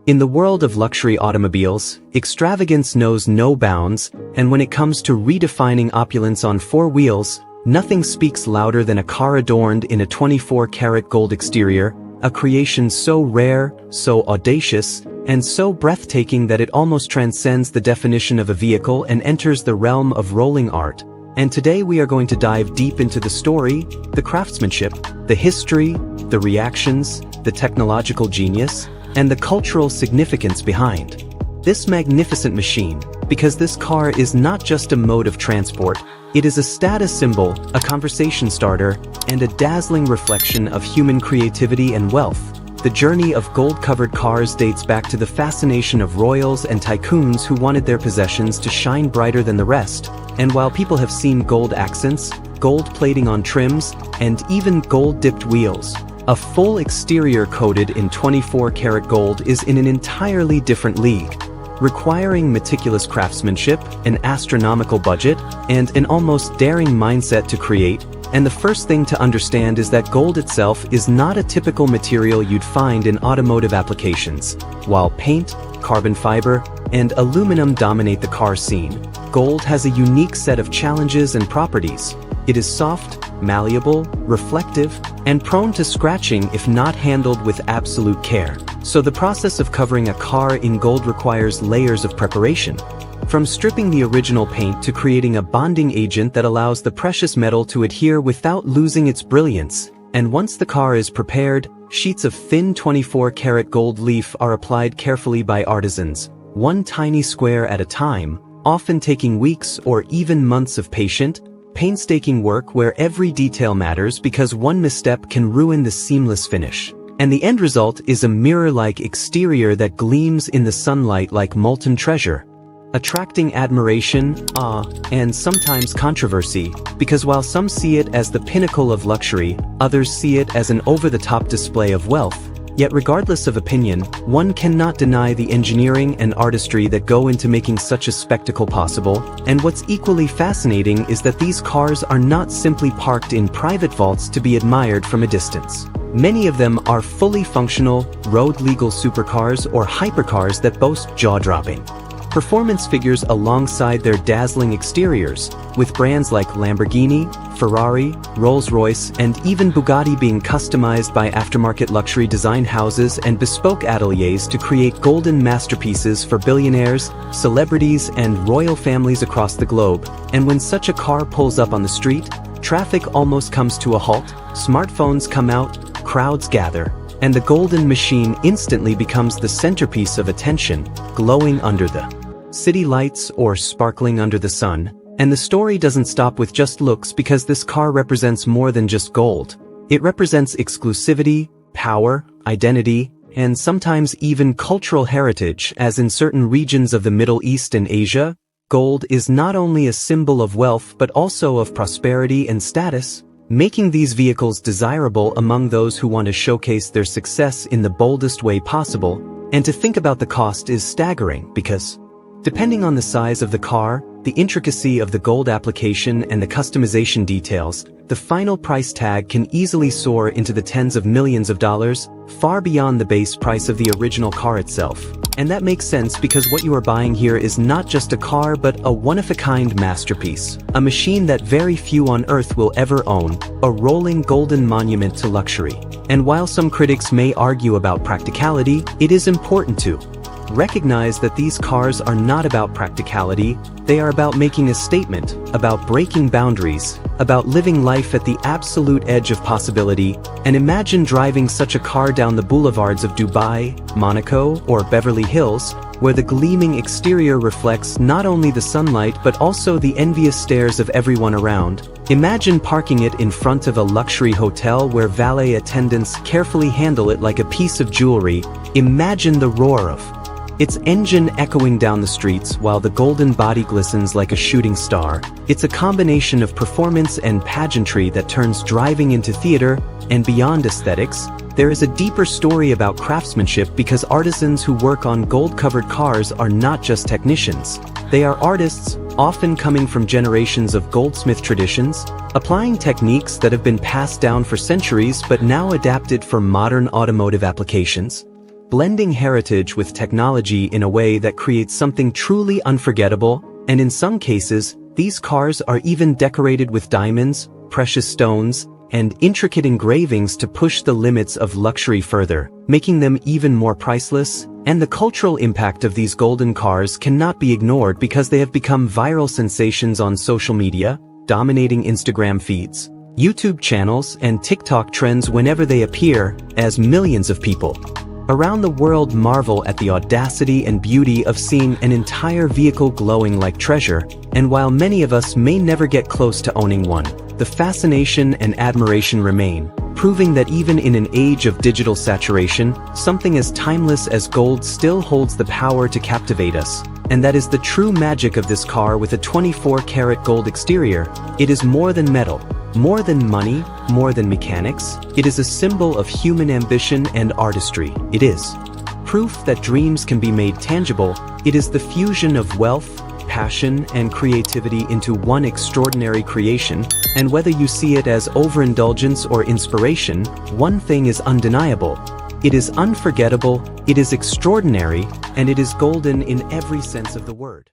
In the world of luxury automobiles, extravagance knows no bounds, and when it comes to redefining opulence on four wheels, nothing speaks louder than a car adorned in a 24-karat gold exterior, a creation so rare, so audacious, and so breathtaking that it almost transcends the definition of a vehicle and enters the realm of rolling art. And today we are going to dive deep into the story, the craftsmanship, the history, the reactions, the technological genius, and the cultural significance behind this magnificent machine, because this car is not just a mode of transport, it is a status symbol, a conversation starter, and a dazzling reflection of human creativity and wealth. The journey of gold-covered cars dates back to the fascination of royals and tycoons who wanted their possessions to shine brighter than the rest, and while people have seen gold accents, gold plating on trims, and even gold-dipped wheels, a full exterior coated in 24-karat gold is in an entirely different league, requiring meticulous craftsmanship, an astronomical budget, and an almost daring mindset to create. And the first thing to understand is that gold itself is not a typical material you'd find in automotive applications. While paint, carbon fiber, and aluminum dominate the car scene, gold has a unique set of challenges and properties. It is soft, malleable, reflective, and prone to scratching if not handled with absolute care. So the process of covering a car in gold requires layers of preparation. From stripping the original paint to creating a bonding agent that allows the precious metal to adhere without losing its brilliance. And once the car is prepared, sheets of thin 24-karat gold leaf are applied carefully by artisans, one tiny square at a time, often taking weeks or even months of painstaking work where every detail matters because one misstep can ruin the seamless finish. And the end result is a mirror-like exterior that gleams in the sunlight like molten treasure, attracting admiration, awe, and sometimes controversy, because while some see it as the pinnacle of luxury, others see it as an over-the-top display of wealth. Yet regardless of opinion, one cannot deny the engineering and artistry that go into making such a spectacle possible, and what's equally fascinating is that these cars are not simply parked in private vaults to be admired from a distance. Many of them are fully functional, road-legal supercars or hypercars that boast jaw-dropping performance figures alongside their dazzling exteriors, with brands like Lamborghini, Ferrari, Rolls-Royce, and even Bugatti being customized by aftermarket luxury design houses and bespoke ateliers to create golden masterpieces for billionaires, celebrities, and royal families across the globe. And when such a car pulls up on the street, traffic almost comes to a halt, smartphones come out, crowds gather, and the golden machine instantly becomes the centerpiece of attention, glowing under the city lights or sparkling under the sun. And the story doesn't stop with just looks, because this car represents more than just gold. It represents exclusivity, power, identity, and sometimes even cultural heritage, as in certain regions of the Middle East and Asia, gold is not only a symbol of wealth but also of prosperity and status, making these vehicles desirable among those who want to showcase their success in the boldest way possible. And to think about the cost is staggering, because depending on the size of the car, the intricacy of the gold application, and the customization details, the final price tag can easily soar into the tens of millions of dollars, far beyond the base price of the original car itself. And that makes sense, because what you are buying here is not just a car but a one-of-a-kind masterpiece, a machine that very few on Earth will ever own, a rolling golden monument to luxury. And while some critics may argue about practicality, it is important to recognize that these cars are not about practicality, they are about making a statement, about breaking boundaries, about living life at the absolute edge of possibility. And imagine driving such a car down the boulevards of Dubai, Monaco, or Beverly Hills, where the gleaming exterior reflects not only the sunlight but also the envious stares of everyone around. Imagine parking it in front of a luxury hotel where valet attendants carefully handle it like a piece of jewelry. Imagine the roar of its engine echoing down the streets while the golden body glistens like a shooting star. It's a combination of performance and pageantry that turns driving into theater. And beyond aesthetics, there is a deeper story about craftsmanship, because artisans who work on gold-covered cars are not just technicians. They are artists, often coming from generations of goldsmith traditions, applying techniques that have been passed down for centuries but now adapted for modern automotive applications. blending heritage with technology in a way that creates something truly unforgettable, and in some cases, these cars are even decorated with diamonds, precious stones, and intricate engravings to push the limits of luxury further, making them even more priceless. And the cultural impact of these golden cars cannot be ignored because they have become viral sensations on social media, dominating Instagram feeds, YouTube channels, and TikTok trends whenever they appear, as millions of people around the world marvel at the audacity and beauty of seeing an entire vehicle glowing like treasure. And while many of us may never get close to owning one, the fascination and admiration remain, proving that even in an age of digital saturation, something as timeless as gold still holds the power to captivate us. And that is the true magic of this car with a 24-karat gold exterior. It is more than metal, more than money, more than mechanics. It is a symbol of human ambition and artistry. It is proof that dreams can be made tangible. It is the fusion of wealth, passion, and creativity into one extraordinary creation. And whether you see it as overindulgence or inspiration, one thing is undeniable. It is unforgettable, it is extraordinary, and it is golden in every sense of the word.